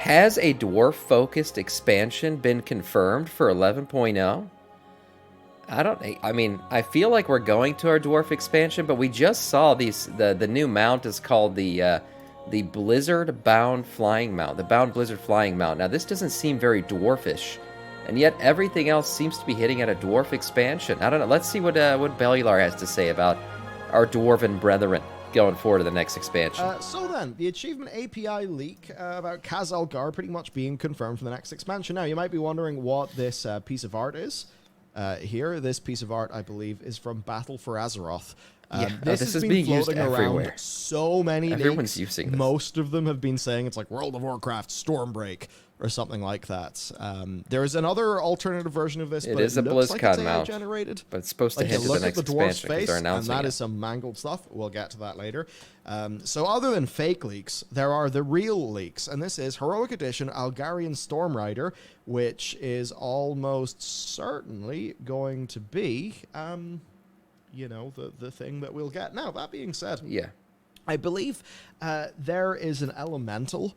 Has a dwarf-focused expansion been confirmed for 11.0? I mean, I feel like we're going to our dwarf expansion, but we just saw the new mount is called the Blizzard Bound Flying Mount, the Bound Blizzard Flying Mount. Now, this doesn't seem very dwarfish, and yet everything else seems to be hitting at a dwarf expansion. I don't know. Let's see what Bellular has to say about our dwarven brethren going forward to the next expansion. So then, the achievement API leak about Algar pretty much being confirmed for the next expansion. Now, you might be wondering what this piece of art is. Here, this piece of art, I believe, is from Battle for Azeroth. This has been being floating used everywhere. Around so many Everyone's leaks. using this. Most of them have been saying it's like World of Warcraft Stormbreak or something like that. There is another alternative version of this, it but is it a looks BlizzCon like it's AI mount, generated. but it's supposed to hint at the next expansion because they're announcing and that it. is some mangled stuff. We'll get to that later. So other than fake leaks, there are the real leaks, and this is Heroic Edition Algarian Stormrider, which is almost certainly going to be, you know, the thing that we'll get. Now, that being said, Yeah. I believe there is an elemental.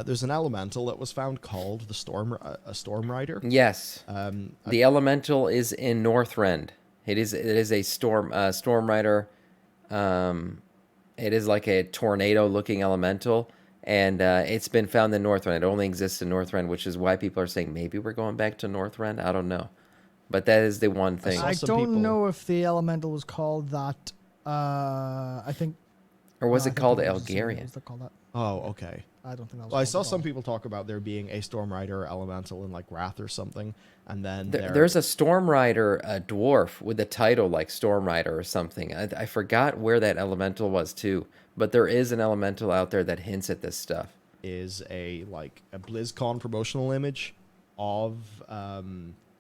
There's an elemental that was found called the Stormrider. Yes. The elemental is in Northrend. It is a Stormrider. It is like a tornado-looking elemental, and it's been found in Northrend. It only exists in Northrend, which is why people are saying maybe we're going back to Northrend. I don't know, but that is the one thing. I don't know if the elemental was called that. I think. Or was no, it called it Algarian? was called that. Oh, okay. I don't think that was. Well, I saw some people talk about there being a Stormrider elemental in like Wrath or something, and then there's a Stormrider, a dwarf with a title like Stormrider or something. I forgot where that elemental was too, but there is an elemental out there that hints at this stuff. Is a BlizzCon promotional image of.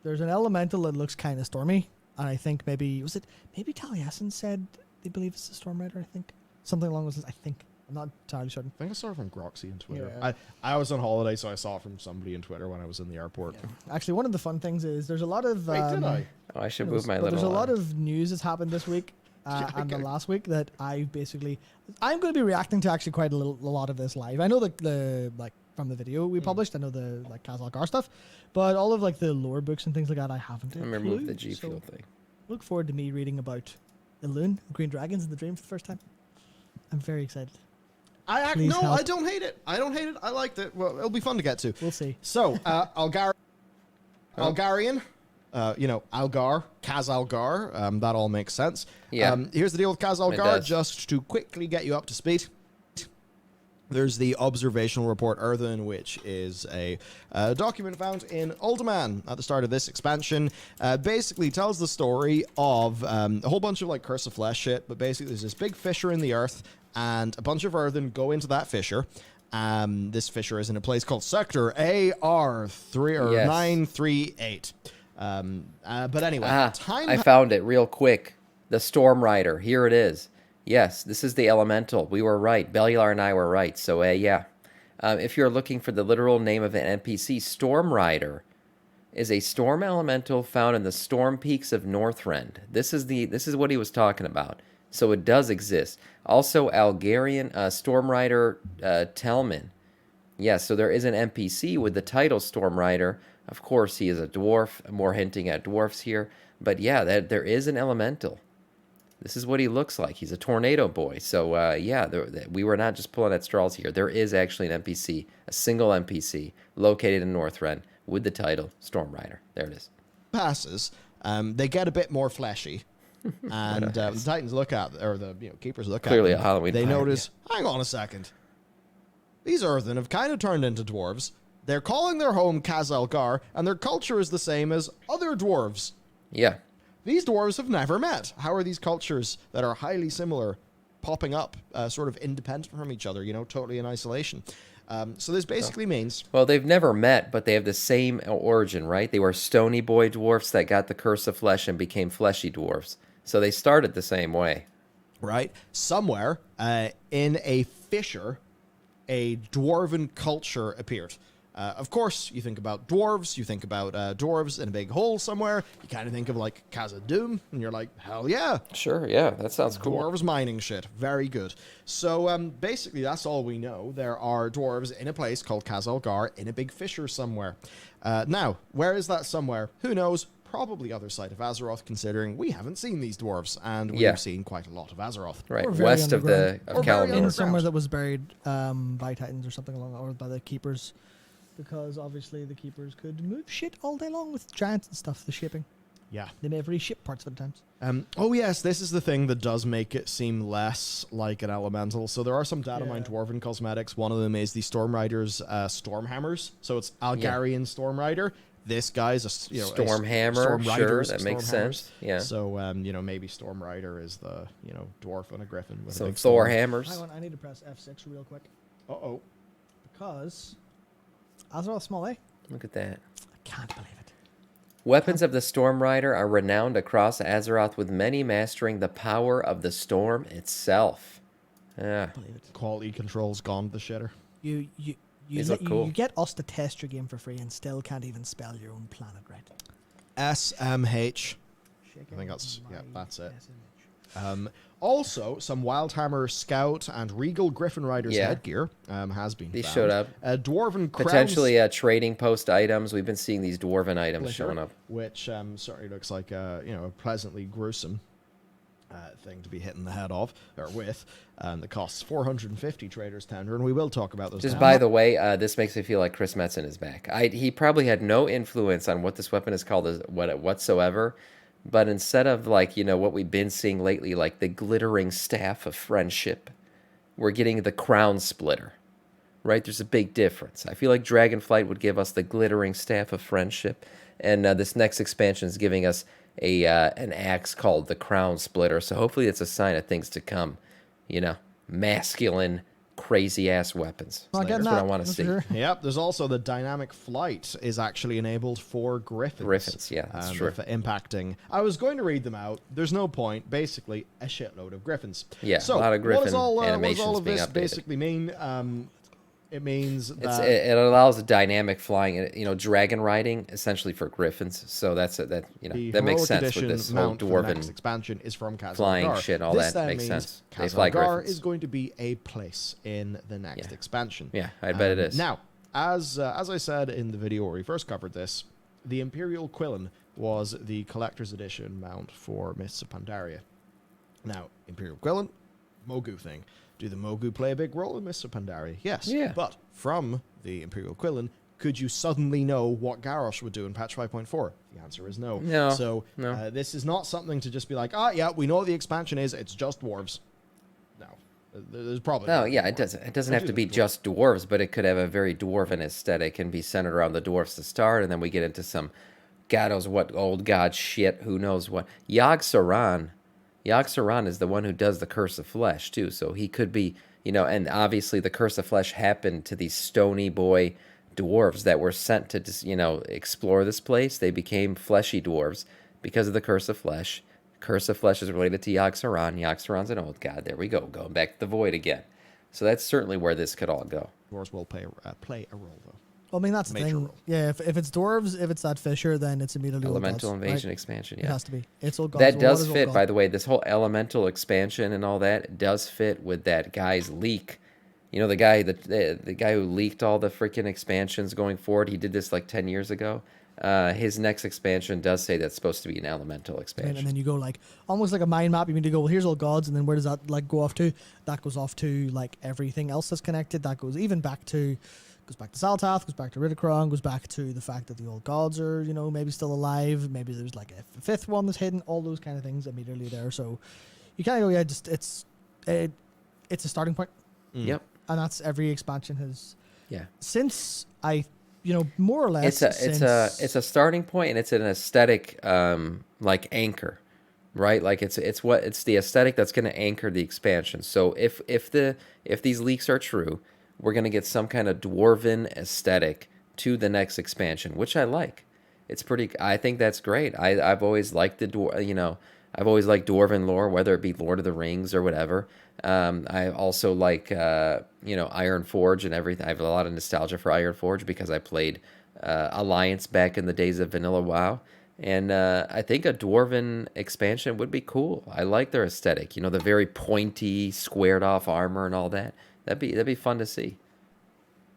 There's an elemental that looks kind of stormy, and I think maybe Taliesin said they believe it's a Stormrider. I think something along those lines. I think. I'm not entirely certain. I think I saw it from Groxy on Twitter. Yeah. I was on holiday, so I saw it from somebody on Twitter when I was in the airport. Yeah. Actually, one of the fun things is there's a lot of. Wait, did I? Oh, I should move my but little. There's a lot of news that's happened this week and the last week that I'm going to be reacting to actually quite a lot of this live. I know the from the video we published. I know the Algar stuff, but all of the lore books and things like that I haven't. Let me remove the G Fuel thing. Look forward to me reading about Elune, Green Dragons, and the Dream for the first time. I'm very excited. I don't hate it. I liked it. Well, it'll be fun to get to. We'll see. So, Algarian, Algar, Algar, that all makes sense. Yeah. Here's the deal with Algar, just to quickly get you up to speed. There's the observational report Earthen, which is a document found in Uldaman at the start of this expansion. Basically tells the story of a whole bunch of Curse of Flesh shit, but basically there's this big fissure in the earth, and a bunch of Earthen go into that fissure. This fissure is in a place called Sector AR938. But anyway, I found it real quick. The Stormrider. Here it is. Yes, this is the elemental. We were right. Bellular and I were right. So, yeah. If you're looking for the literal name of an NPC, Stormrider is a storm elemental found in the storm peaks of Northrend. This is what he was talking about. So it does exist. Also, Algarian Stormrider Telman. Yes, so there is an NPC with the title Stormrider. Of course, he is a dwarf. More hinting at dwarfs here. But yeah, there is an elemental. This is what he looks like. He's a tornado boy. So, yeah, we were not just pulling at straws here. There is actually an NPC, a single NPC, located in Northrend with the title Stormrider. There it is. Passes. They get a bit more fleshy. And the Titans look at, or the keepers look Clearly at them. a Halloween They pirate, notice, hang on a second. These Earthen have kind of turned into dwarves. They're calling their home Algar, and their culture is the same as other dwarves. Yeah. These dwarves have never met. How are these cultures that are highly similar popping up, sort of independent from each other, totally in isolation? So this basically means... Well, they've never met, but they have the same origin, right? They were stony boy dwarfs that got the curse of flesh and became fleshy dwarves. So they started the same way. Right. Somewhere in a fissure, a dwarven culture appeared. Of course, you think about dwarves, you think about dwarves in a big hole somewhere, you kind of think of like Khazad-dûm, and you're like, hell yeah. Sure, yeah, that sounds cool. Dwarves mining shit. Very good. So basically, that's all we know. There are dwarves in a place called Algar in a big fissure somewhere. Now, where is that somewhere? Who knows? Probably other side of Azeroth, considering we haven't seen these dwarves, and we've seen quite a lot of Azeroth. Right, Or very west of underground. the Or of buried in Kalimdor. somewhere that was buried by Titans or something along, or by the Keepers, because obviously the Keepers could move shit all day long with giants and stuff. The shipping, Yeah. they may have reship parts of the times. Oh yes, this is the thing that does make it seem less like an elemental. So there are some data mine dwarven cosmetics. One of them is the Storm Rider's Storm Hammers. So it's Algarian Storm Rider. This guy's a Storm Hammer. Storm Sure, Rider's that Storm makes Hammers. sense. Yeah. So maybe Storm Rider is the dwarf on a griffin with a Some big Thor storm. hammers. Hang on, I need to press F6 real quick Uh-oh. because Azeroth Small A. Look at that. I can't believe it. Weapons of the Storm Rider are renowned across Azeroth, with many mastering the power of the storm itself. Yeah. Believe it. Quality control's gone to the shitter. You These look cool. you get us to test your game for free and still can't even spell your own planet right. SMH. I think that's it. Also, some Wildhammer Scout and Regal Griffin Riders headgear has been These found. showed up. Dwarven crowns, Potentially trading post items. We've been seeing these dwarven items showing up. which certainly looks like a pleasantly gruesome thing to be hitting the head of or with. That costs 450 traders tender, and we will talk about those. Just now. by the way, this makes me feel like Chris Metzen is back. He probably had no influence on what this weapon is called whatsoever. But instead of what we've been seeing lately, like the glittering staff of friendship, we're getting the crown splitter, right? There's a big difference. I feel like Dragonflight would give us the glittering staff of friendship, and this next expansion is giving us an axe called the crown splitter. So hopefully it's a sign of things to come. Masculine, crazy-ass weapons. Not getting That's what I that, want to that's see. for sure. Yep, there's also the dynamic flight is actually enabled for griffins. Griffins, yeah, that's true. For impacting. I was going to read them out. There's no point. Basically, a shitload of griffins. Yeah, so a lot of griffin what does all animations of being this updated. basically mean? It means that It allows dynamic flying, dragon riding, essentially for griffins. So that the that makes Heroic sense Edition with this whole mount for the next dwarven expansion is from Khazad flying Gar. shit. All This that then makes means sense. They fly Khazad Gar griffins. is going to be a place in the next expansion. Yeah, I bet it is. Now, as I said in the video where we first covered this, the Imperial Quillen was the collector's edition mount for Mists of Pandaria. Now, Imperial Quillen, Mogu thing. Do the Mogu play a big role in Mists of Pandaria? Yes. Yeah. But from the Imperial Quillen, could you suddenly know what Garrosh would do in patch 5.4? The answer is no. No. So No. this is not something to just be like, yeah, we know what the expansion is. It's just dwarves. No. There's probably... No, yeah, it doesn't. It doesn't have to be just dwarves, but it could have a very dwarven aesthetic and be centered around the dwarves to start, and then we get into some God knows what old god shit, who knows what. Yogg-Saron is the one who does the Curse of Flesh, too, so he could be, and obviously the Curse of Flesh happened to these stony boy dwarves that were sent to just, explore this place. They became fleshy dwarves because of the Curse of Flesh. Curse of Flesh is related to Yogg-Saron. Yogg-Saron's an old god. There we go, going back to the void again. So that's certainly where this could all go. Dwarves will play a role, though. Well, I mean, that's the Major thing. role. Yeah, if it's dwarves, if it's that fissure, then it's immediately Elemental old gods, Invasion right? expansion, It yeah. has to be. It's old gods. That Well, does what is old fit, god? by the way. This whole elemental expansion and all that does fit with that guy's leak. The guy the guy who leaked all the freaking expansions going forward. He did this like 10 years ago. His next expansion does say that's supposed to be an elemental expansion. And then you go almost like a mind map. You need to go, well, here's all gods, and then where does that go off to? That goes off to everything else that's connected. That goes even back to Saltath, goes back to Ridicron, goes back to the fact that the old gods are, maybe still alive. Maybe there's a fifth one that's hidden. All those kind of things immediately there. So you kind of go, it's a starting point. Yep. And that's every expansion has. Yeah. Since more or less. It's a starting point, and it's an aesthetic anchor, right? It's the aesthetic that's going to anchor the expansion. So if these leaks are true, we're going to get some kind of dwarven aesthetic to the next expansion, which I like. It's pretty. I think that's great. I've always liked the I've always liked dwarven lore, whether it be Lord of the Rings or whatever. I also like Iron Forge and everything. I have a lot of nostalgia for Iron Forge because I played Alliance back in the days of Vanilla WoW. And I think a dwarven expansion would be cool. I like their aesthetic. The very pointy, squared off armor and all that. That'd be fun to see.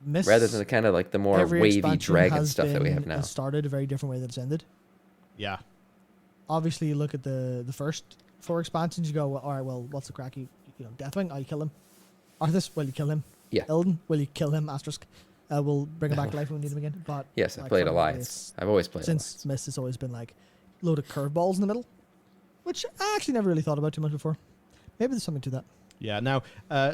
Rather than the kind of like the more every wavy expansion dragon has stuff that we have been now. started a very different way that it's ended. Yeah. Obviously, you look at the first 4 expansions, you go, well, all right, well, what's the crack? Deathwing, oh, you kill him. Arthas, will you kill him? Yeah. Ilden, will you kill him? Asterisk. We'll bring him back to life when we need him again. But Yes, I played Alliance. I've always played since Alliance. Mist has always been like load of curveballs in the middle, which I actually never really thought about too much before. Maybe there's something to that. Yeah, now,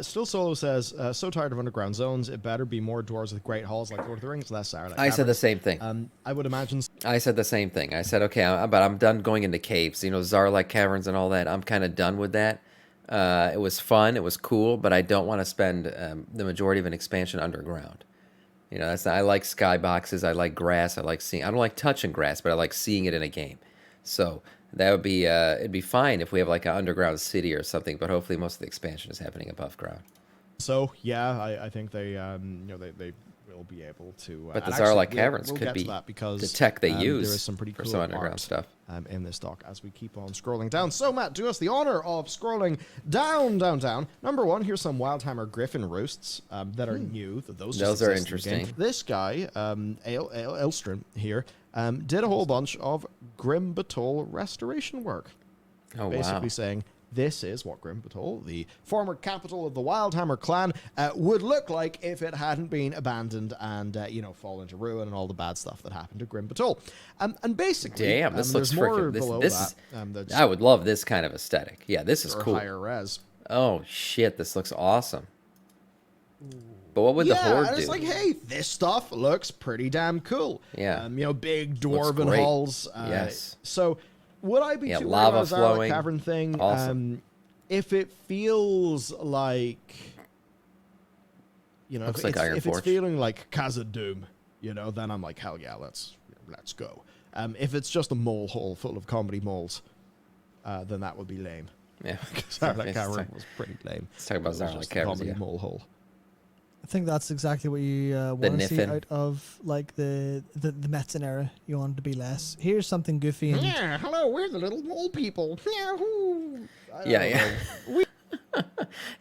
Still Solo says, so tired of underground zones, it better be more dwarves with great halls like Lord of the Rings, less Sarlacc I said the same thing. I would imagine... I said the same thing. I said, okay, but I'm done going into caves. Zarlak caverns and all that. I'm kind of done with that. It was fun. It was cool, but I don't want to spend the majority of an expansion underground. I like skyboxes. I like grass. I don't like touching grass, but I like seeing it in a game. So that would be, it'd be fine if we have like an underground city or something, but hopefully most of the expansion is happening above ground. So, yeah, I think they will be able to... But the Zarlak caverns we'll could get be to that because, the tech they use there is some pretty for cool some underground art, stuff. In this doc as we keep on scrolling down. So, Matt, do us the honor of scrolling down. Number 1, here's some Wildhammer Griffin roosts that are new. Those are exist in the interesting. game. This guy, Elstrin here, did a whole bunch of Grim Batol restoration work. Oh, Basically wow. saying... This is what Grim Batol, the former capital of the Wildhammer clan, would look like if it hadn't been abandoned and, fallen to ruin and all the bad stuff that happened to Grim Batol. And basically, Damn, this looks there's more freaking... below This that. I would love this kind of aesthetic. Yeah, this is cool. Higher res. Oh, shit, this looks awesome. But what would the Horde and do? it's like, hey, this stuff looks pretty damn cool. Yeah. Big dwarven great. halls. Yes. So... Would I be too lava worried about the flowing. cavern thing? Awesome. If it feels like, Looks like Iron if Forge. it's feeling like Khazad-dûm, then I'm like, hell yeah, let's go. If it's just a mole hole full of comedy moles, then that would be lame. Yeah. Zarlak Cavern was pretty lame. Let's talk about It was Zarlak just a Caverns, comedy yeah. mole hole. I think that's exactly what you want to see Niffin. out of like the Metzen era. You want it to be less. Here's something goofy and Yeah, hello, we're the little mole people. Yahoo! Yeah.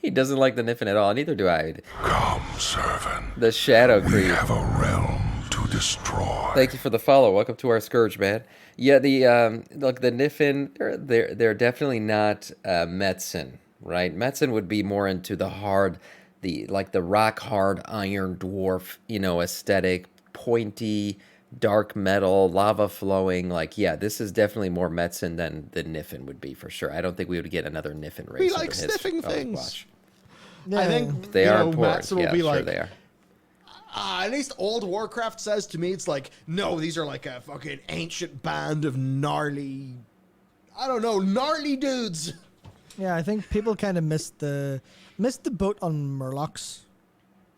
He doesn't like the Niffin at all. Neither do I. Come, servant. The Shadow We Creed. have a realm to destroy. Thank you for the follow. Welcome to our Scourge, man. Yeah, look, the Niffin, they're definitely not Metzen, right? Metzen would be more into the hard, the rock hard iron dwarf, aesthetic, pointy, dark metal, lava flowing. This is definitely more Metzen than the Niffin would be for sure. I don't think we would get another Niffin race. We under like his sniffing things. watch. I think They are important. Mattson will Yeah, be sure like, they are. At least old Warcraft says to me, it's like, no, these are like a fucking ancient band of gnarly dudes. yeah, I think people kind of missed the boat on Murlocs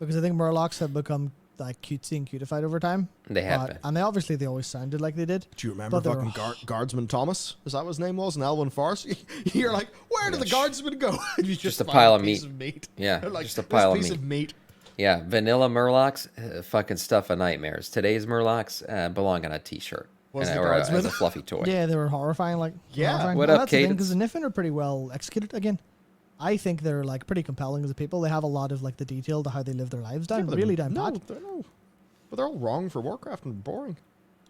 because I think Murlocs have become like cutesy and cutified over time. They have been. And they always sounded like they did. Do you remember But they fucking were- Guardsman Thomas? Is that what his name was in Elven Farce? You're like, where did the Guardsman go? You Just a find pile of piece meat. Yeah, They're like, just a this pile of piece meat. of meat. Yeah, vanilla Murlocs, fucking stuff of nightmares. Today's Murlocs belong on a T-shirt Was the or as Guardsman? a fluffy toy. Yeah, they were horrifying. Yeah. Horrifying. What And up, that's the thing, Cadence? because the Niffin are pretty well executed. Again, I think they're like pretty compelling as a people. They have a lot of like the detail to how they live their lives down. Really down pat. But they're all wrong for Warcraft and boring.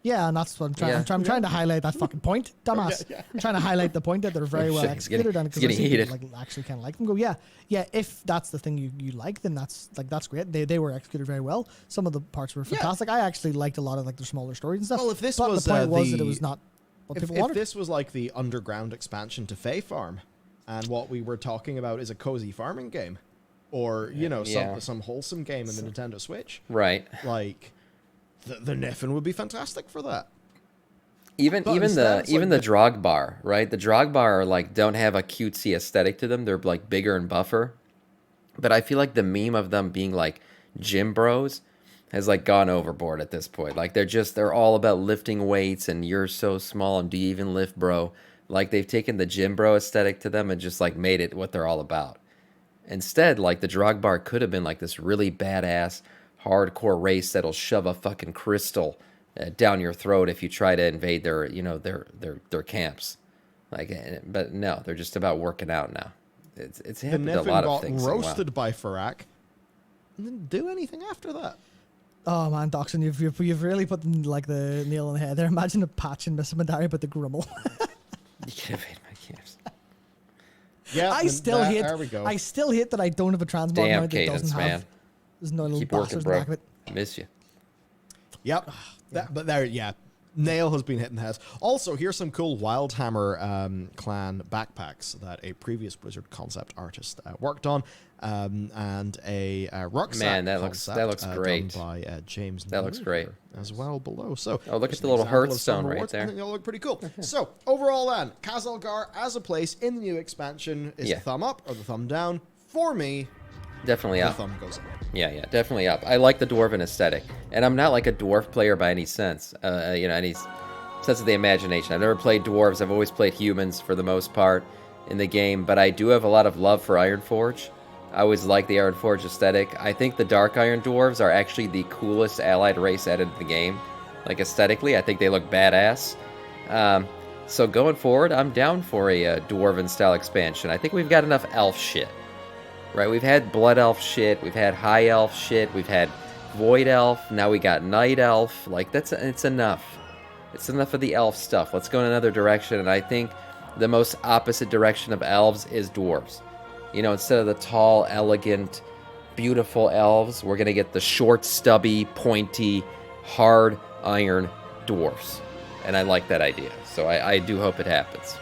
Yeah, and that's what I'm trying. Yeah. I'm trying to highlight that fucking point, dumbass. I'm trying to highlight the point that they're very well Shit, he's getting- executed, and he's because I getting see people, heated. like actually kind of like them. Go, yeah. If that's the thing you like, then that's great. They were executed very well. Some of the parts were fantastic. I actually liked a lot of like their smaller stories and stuff. Well, if this but was, the point was that the- it was not what people If wanted. this was like the underground expansion to Fae Farm, and what we were talking about is a cozy farming game, or Yeah. some wholesome game in the Nintendo Switch, Right. like the Niffin would be fantastic for that. Even But even instead the it's even like the Drogbar, right? The Drogbar are don't have a cutesy aesthetic to them. They're like bigger and buffer. But I feel like the meme of them being like gym bros has gone overboard at this point. They're all about lifting weights and you're so small and do you even lift, bro? Like they've taken the gym bro aesthetic to them and just like made it what they're all about. Instead, like the Drogbar could have been like this really badass hardcore race that'll shove a fucking crystal down your throat if you try to invade their, you know, their camps. Like, but no, they're just about working out now. It's happened to a lot of things. Roasted by Farak, and didn't do anything after that. Oh man, Doxon, you've really put like the nail on the head there. Imagine a patch in Mr. Mandari, but the Grummel. You can invade my camps. Yeah, I still hate. There we go. I still hate that I don't have a transmog Damn mount that cadence, doesn't man. have. There's no little Keep working, bastards in the bro. back of it. Miss you. Yep. But there, yeah. Nail has been hitting the head. Also, here's some cool Wildhammer clan backpacks that a previous Blizzard concept artist worked on, and a rucksack. Man, that looks great. Done by James. That looks great as well below. So, oh, look at just the an little example of Hearthstone some right rewards. I there. think they'll look pretty cool. So, overall, then, Algar as a place in the new expansion is the thumb up or the thumb down. For me, Definitely the up. thumb goes up. Yeah, definitely up. I like the dwarven aesthetic, and I'm not like a dwarf player by any sense. You know, any sense of the imagination. I've never played dwarves. I've always played humans for the most part in the game, but I do have a lot of love for Ironforge. I always like the Ironforge aesthetic. I think the Dark Iron dwarves are actually the coolest allied race added to the game. Like aesthetically, I think they look badass. So going forward, I'm down for a dwarven style expansion. I think we've got enough elf shit. Right, we've had Blood Elf shit, we've had High Elf shit, we've had Void Elf, now we got Night Elf. Like, it's enough. It's enough of the elf stuff. Let's go in another direction, and I think the most opposite direction of elves is dwarves. You know, instead of the tall, elegant, beautiful elves, we're going to get the short, stubby, pointy, hard iron dwarves. And I like that idea, so I do hope it happens.